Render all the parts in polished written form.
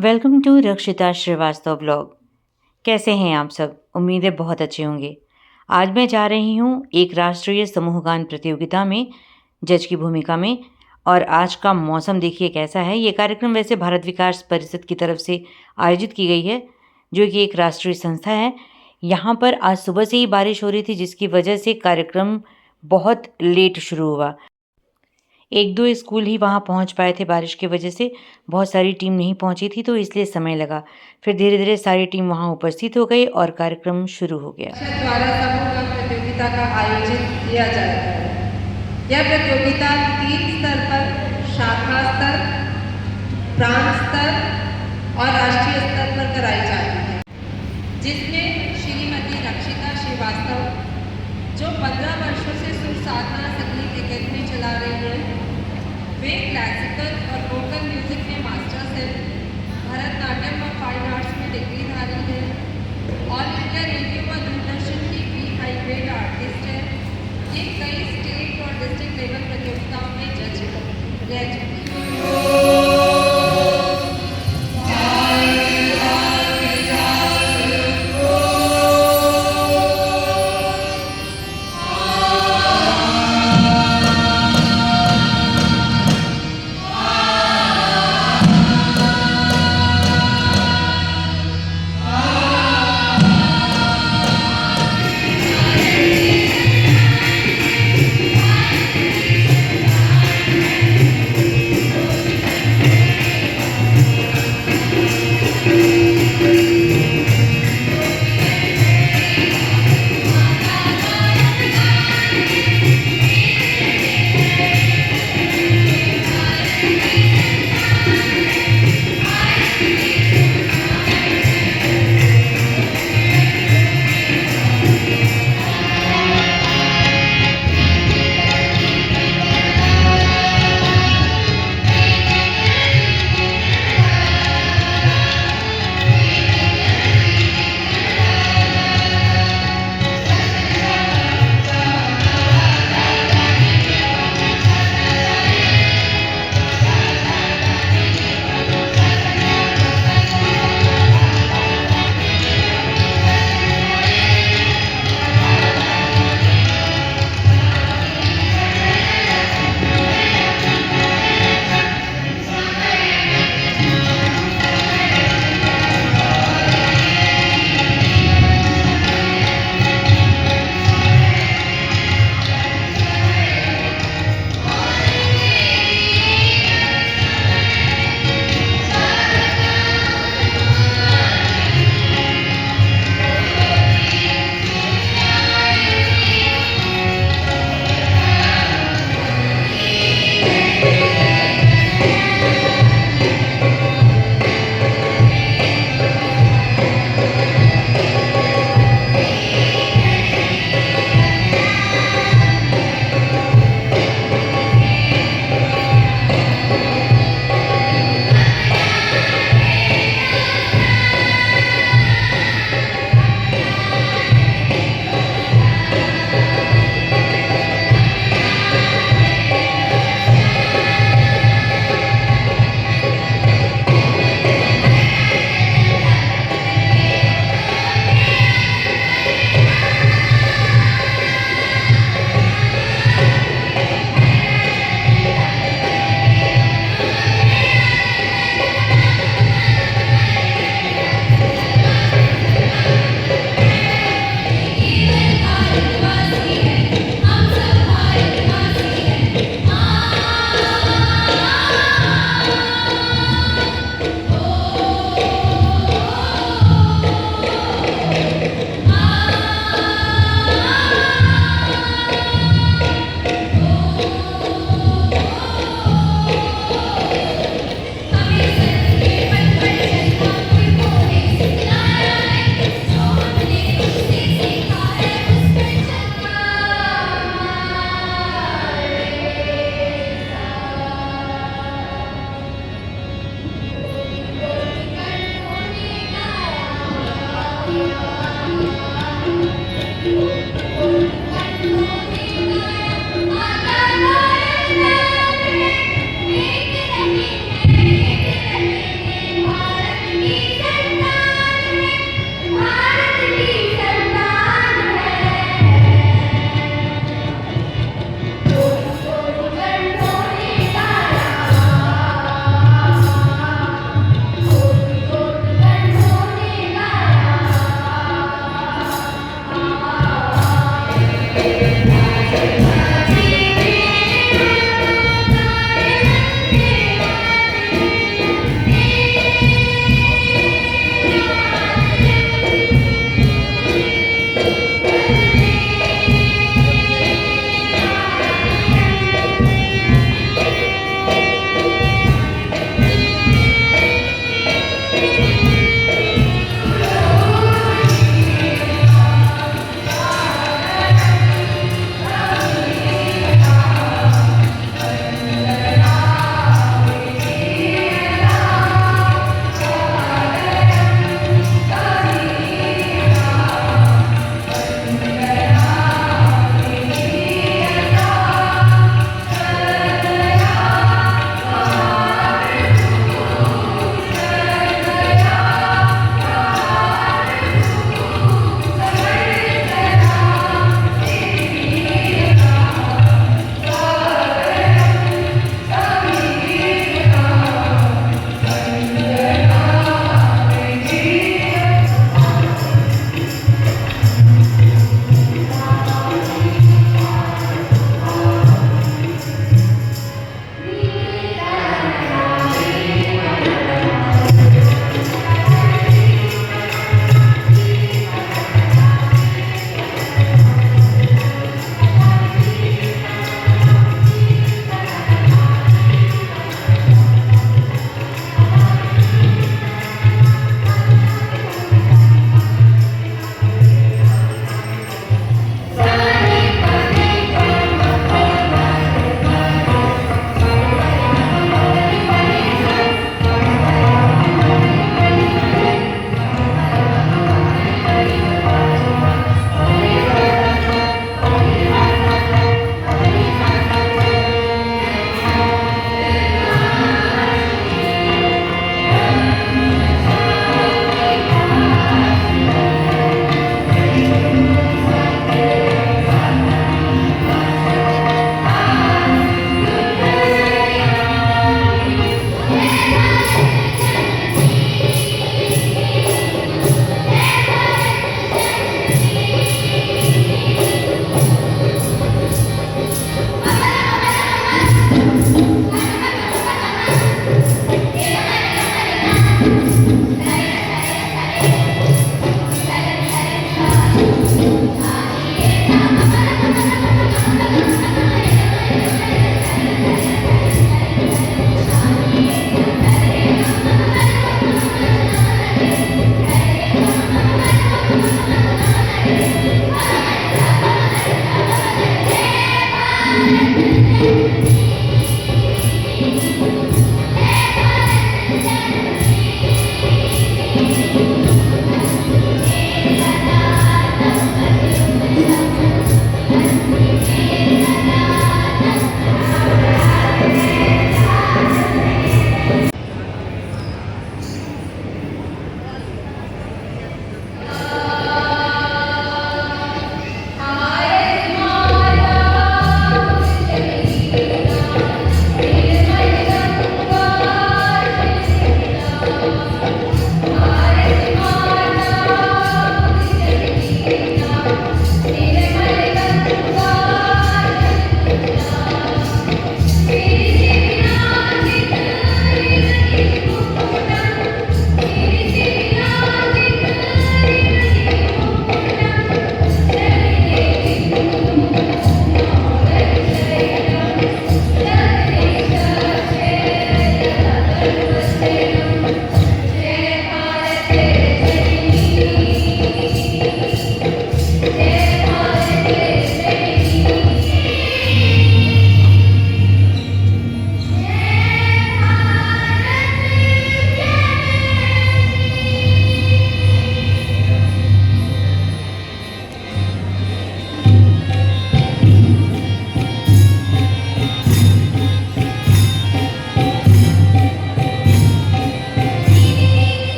Welcome to रक्षिता Srivastava blog. कैसे हैं आप सब? उम्मीद है बहुत अच्छे होंगे। आज मैं जा रही हूँ एक राष्ट्रीय समूह गान प्रतियोगिता में जज की भूमिका में। और आज का मौसम देखिए कैसा है। ये कार्यक्रम वैसे भारत विकास परिषद की तरफ से आयोजित की गई है, जो कि एक राष्ट्रीय संस्था है। यहाँ पर आज सुबह से ही बारिश हो रही थी, जिसकी वजह से कार्यक्रम बहुत लेट शुरू हुआ। एक दो स्कूल ही वहाँ पहुँच पाए थे बारिश की वजह से, बहुत सारी टीम नहीं पहुँची थी, तो इसलिए समय लगा। फिर धीरे-धीरे सारी टीम वहाँ उपस्थित हो गई और कार्यक्रम शुरू हो गया। द्वारा समूह गान प्रतियोगिता का आयोजन किया जाता है। यह प्रतियोगिता 3 स्तर पर शाखा स्तर, प्रांत स्तर और राष्ट्रीय स्तर पर कराई जाती है, जिसमें श्रीमती रक्षिता श्रीवास्तव, जो 15 वर्षों से सुर साधना संगीत अकेडमी चला रही है, वे क्लासिकल और वोकल म्यूजिक में मास्टर्स हैं, भरतनाट्यम और फाइन आर्ट्स में डिग्रीधारी है, ऑल इंडिया रेडियो व दूरदर्शन की भी हाई ग्रेड आर्टिस्ट है। ये कई स्टेट और डिस्ट्रिक्ट लेवल प्रतियोगिताओं में जज रह चुकी है।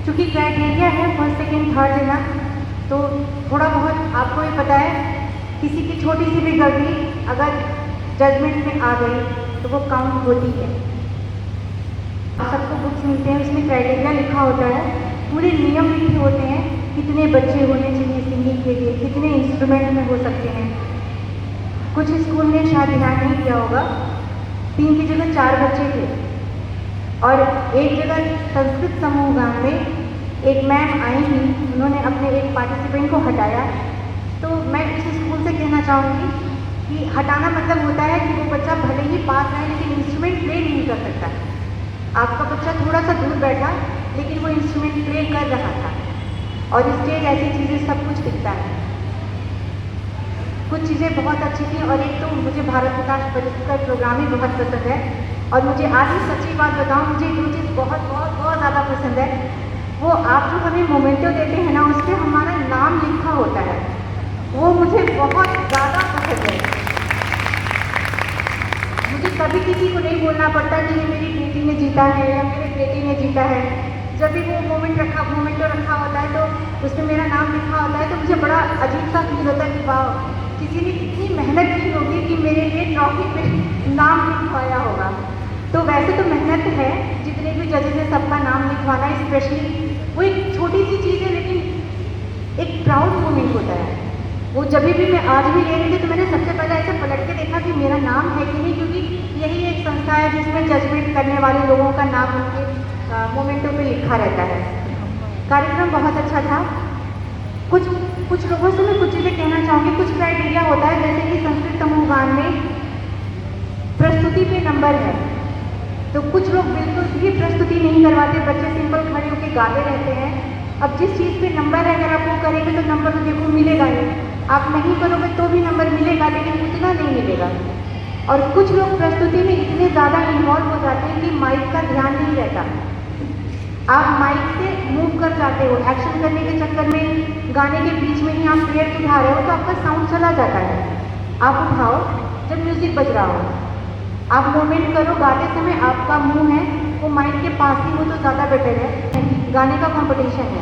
चूँकि क्राइटेरिया है फर्स्ट सेकेंड थर्ड लेना, तो थोड़ा बहुत आपको भी पता है किसी की छोटी सी भी गलती अगर जजमेंट में आ गई तो वो काउंट होती है। आप सबको बुक्स मिलते हैं, उसमें क्राइटेरिया लिखा होता है, पूरे नियम लिखे होते हैं, कितने बच्चे होने चाहिए सिंगिंग के लिए, कितने इंस्ट्रूमेंट में हो सकते हैं। कुछ स्कूल ने शायद ध्यान नहीं किया होगा, 3 की जगह 4 बच्चे थे और एक जगह संस्कृत समूह गान में एक मैम आई थी, उन्होंने अपने एक पार्टिसिपेंट को हटाया। तो मैं उस स्कूल से कहना चाहूँगी कि हटाना मतलब होता है कि वो बच्चा भले ही पास रहे लेकिन इंस्ट्रूमेंट प्ले नहीं कर सकता। आपका बच्चा थोड़ा सा दूर बैठा लेकिन वो इंस्ट्रूमेंट प्ले कर रहा था, और स्टेज ऐसी चीज़ें सब कुछ दिखता है। कुछ चीज़ें बहुत अच्छी थी, और एक तो मुझे भारत विकास परिषद का प्रोग्राम ही बहुत पसंद है, और मुझे आज ही सच्ची बात बताऊँ, मुझे दो चीज़ बहुत बहुत बहुत ज़्यादा पसंद है। वो आप जो हमें मोमेंटो देते हैं ना, उस पर हमारा नाम लिखा होता है, वो मुझे बहुत ज़्यादा पसंद है। मुझे कभी किसी को नहीं बोलना पड़ता कि ये मेरी बेटी ने जीता है या मेरे बेटे ने जीता है। जब भी वो मोमेंटो रखा होता है तो उसमें मेरा नाम लिखा होता है, तो मुझे बड़ा अजीब सा फील होता है कि वाह, किसी ने कितनी मेहनत की होगी कि मेरे लिए ट्रॉफी पे नाम लिखवाया होगा। तो वैसे तो मेहनत है, जितने भी जजेस हैं सबका नाम लिखवाना, स्पेशली वो एक छोटी सी चीज़ है लेकिन एक प्राउड मोमेंट होता है। वो जब भी मैं आज भी ले रही थी तो मैंने सबसे पहले ऐसे पलट के देखा कि मेरा नाम है कि नहीं, क्योंकि यही एक संस्था है जिसमें जजमेंट करने वाले लोगों का नाम उनके मोमेंटों पे लिखा रहता है। कार्यक्रम बहुत अच्छा था। कुछ लोगों से मैं कुछ चीज़ें कहना चाहूँगी। कुछ क्राइटेरिया होता है, जैसे कि संस्कृत समूह गान में प्रस्तुति पे नंबर है, तो कुछ लोग बिल्कुल भी प्रस्तुति बच्चे सिंपल खड़े होकर गाते रहते हैं। अब जिस चीज़ पे नंबर है, अगर आप वो करेंगे तो नंबर तो देखो मिलेगा ही, आप नहीं करोगे तो भी नंबर मिलेगा, लेकिन उतना नहीं मिलेगा। और कुछ लोग प्रस्तुति में इतने ज़्यादा इन्वॉल्व हो जाते हैं कि माइक का ध्यान नहीं रहता, आप माइक से मूव कर जाते हो, एक्शन करने के चक्कर में गाने के बीच में ही आप पेड़ उठा रहे हो तो आपका साउंड चला जाता है। आप उठाओ जब म्यूज़िक बज रहा हो, आप मूवमेंट करो, गाते समय आपका मुंह है वो माइक के पास ही हो तो ज़्यादा बेटर है। गाने का कंपटीशन है,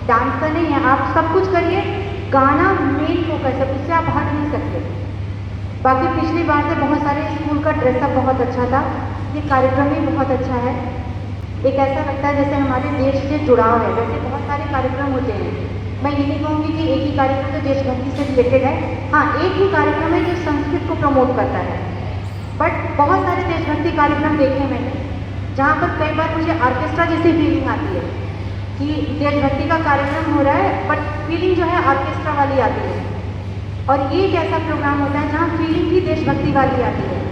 डांस का नहीं है, आप सब कुछ करिए, गाना मेन फोकस है, उससे आप हट नहीं सकते। बाकी पिछली बार से बहुत सारे स्कूल का ड्रेसअप बहुत अच्छा था, ये कार्यक्रम भी बहुत अच्छा है। एक ऐसा लगता है जैसे हमारे देश से जुड़ाव है। वैसे बहुत सारे कार्यक्रम होते हैं, मैं ये नहीं कहूँगी कि एक ही कार्यक्रम तो देशभक्ति से रिलेटेड है। हाँ, एक ही कार्यक्रम है जो संस्कृत को प्रमोट करता है, बट बहुत सारे देशभक्ति कार्यक्रम देखे मैंने, जहाँ पर कई बार मुझे ऑर्केस्ट्रा जैसी फीलिंग आती है कि देशभक्ति का कार्यक्रम हो रहा है, बट फीलिंग जो है ऑर्केस्ट्रा वाली आती है। और ये एक ऐसा प्रोग्राम होता है जहाँ फीलिंग भी देशभक्ति वाली आती है।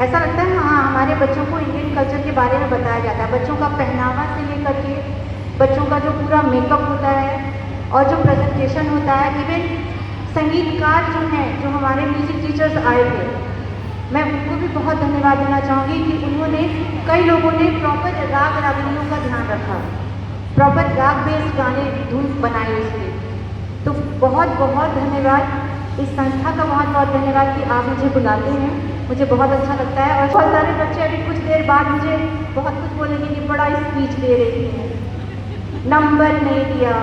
ऐसा लगता है हाँ, हमारे बच्चों को इंडियन कल्चर के बारे में बताया जाता है, बच्चों का पहनावा से लेकर के बच्चों का जो पूरा मेकअप होता है और जो प्रेजेंटेशन होता है, इवन संगीतकार जो हैं, जो हमारे म्यूज़िक टीचर्स आए थे, मैं उनको भी बहुत धन्यवाद देना चाहूँगी कि उन्होंने, कई लोगों ने प्रॉपर राग रागिनियों का ध्यान रखा, प्रॉपर राग बेस्ड गाने धुन बनाए उसके। तो बहुत बहुत धन्यवाद, इस संस्था का बहुत बहुत धन्यवाद कि आप मुझे बुलाते हैं, मुझे बहुत अच्छा लगता है। और बहुत सारे बच्चे अभी कुछ देर बाद मुझे बहुत कुछ बोलेंगे कि बड़ा स्पीच दे रही थी, नंबर नहीं दिया,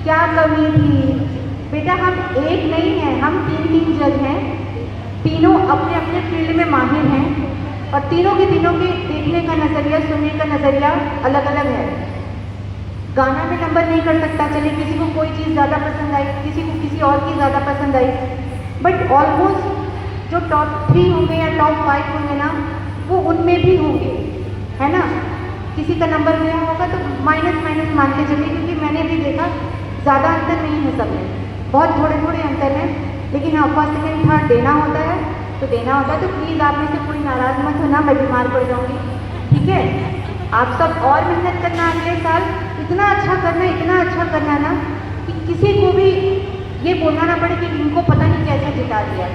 क्या कमी थी। बेटा हम एक नहीं हैं, हम तीन जज हैं, तीनों अपने अपने फील्ड में माहिर हैं, और तीनों के देखने का नज़रिया, सुनने का नज़रिया अलग अलग है। गाना में नंबर नहीं कर सकता, चले किसी को कोई चीज़ ज़्यादा पसंद आई, किसी को किसी और की ज़्यादा पसंद आई, बट ऑलमोस्ट जो टॉप 3 होंगे या टॉप 5 होंगे ना, वो उनमें भी होंगे, है ना। किसी का नंबर गया होगा तो माइनस मान के चलिए, क्योंकि मैंने भी देखा ज़्यादा अंतर नहीं है सब में, बहुत थोड़े थोड़े अंतर हैं। लेकिन हाँ, फर्स्ट सेकेंड थर्ड देना होता है तो देना होता है। तो प्लीज़ आप में से कोई नाराज़ मत होना, मैं बीमार पड़ जाऊँगी, ठीक है। आप सब और मेहनत करना, अगले साल इतना अच्छा करना ना कि किसी को भी ये बोलना ना पड़े कि इनको पता नहीं कैसे जिता दिया।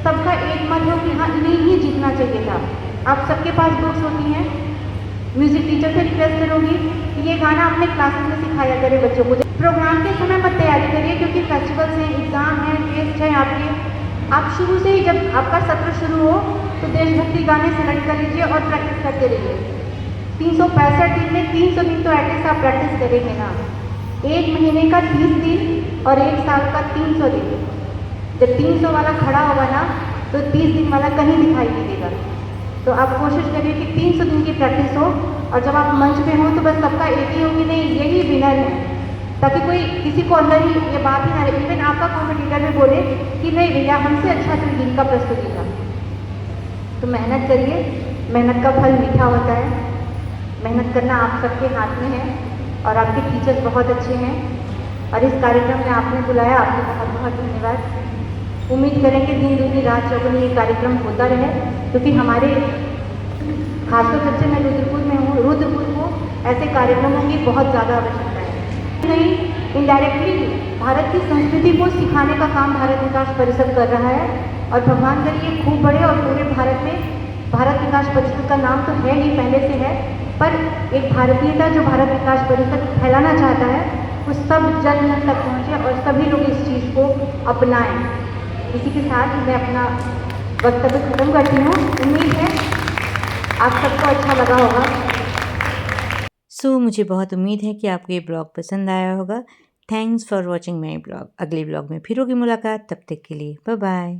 सबका एक मत हो कि हाँ, इन्हें ही जीतना चाहिए था। आप सबके पास बुक्स होती हैं, म्यूज़िक टीचर से रिक्वेस्ट करूँगी कि ये गाना अपने क्लासेस में सिखाया करें बच्चों को। प्रोग्राम के समय मत तैयारी करिए, क्योंकि फेस्टिवल्स हैं, एग्ज़ाम है, टेस्ट है आपके। आप शुरू से ही, जब आपका सत्र शुरू हो तो देशभक्ति गाने सेलेक्ट कर लीजिए और प्रैक्टिस करते रहिए। 365 दिन में 300 दिन तो एटलीस्ट आप प्रैक्टिस करेंगे ना। एक महीने का 30 दिन और एक साल का 300 दिन। जब 300 वाला खड़ा होगा ना तो 30 दिन वाला कहीं दिखाई नहीं देगा। तो आप कोशिश करिए कि 300 दिन की प्रैक्टिस हो, और जब आप मंच पे हो तो बस सबका एक ही हो कि नहीं यही विनर है, ताकि कोई किसी को अंदर ही ये बात ही ना रहे, इवन आपका कॉम्पिटिटर भी बोले कि नहीं भैया हमसे अच्छा तो इनका प्रस्तुति था। तो मेहनत करिए, मेहनत का फल मीठा होता है। मेहनत करना आप सबके हाथ में है, और आपके टीचर्स बहुत अच्छे हैं, और इस कार्यक्रम में आपने बुलाया, आपको बहुत बहुत धन्यवाद। उम्मीद करेंगे दिन दूनी रात चौगुनी ये कार्यक्रम होता रहे, क्योंकि हमारे खासतौर से मैं रुद्रपुर में हूँ, रुद्रपुर को ऐसे कार्यक्रमों की बहुत ज़्यादा आवश्यकता है। नहीं, इनडायरेक्टली भारत की संस्कृति को सिखाने का काम भारत विकास परिषद कर रहा है, और भगवान करिए खूब बढ़े, और पूरे भारत में भारत विकास परिषद का नाम तो है ही, पहले से है, पर एक भारतीयता जो भारत विकास परिषद फैलाना चाहता है वो सब जन जन तक पहुँचे और सभी लोग इस चीज़ को अपनाएं। इसी के साथ मैं अपना वक्तव्य खत्म करती हूँ। उम्मीद है आप सबको अच्छा लगा होगा। मुझे बहुत उम्मीद है कि आपको ये ब्लॉग पसंद आया होगा। Thanks for watching my blog. अगले ब्लॉग में फिर होगी मुलाकात, तब तक के लिए बाय बाय।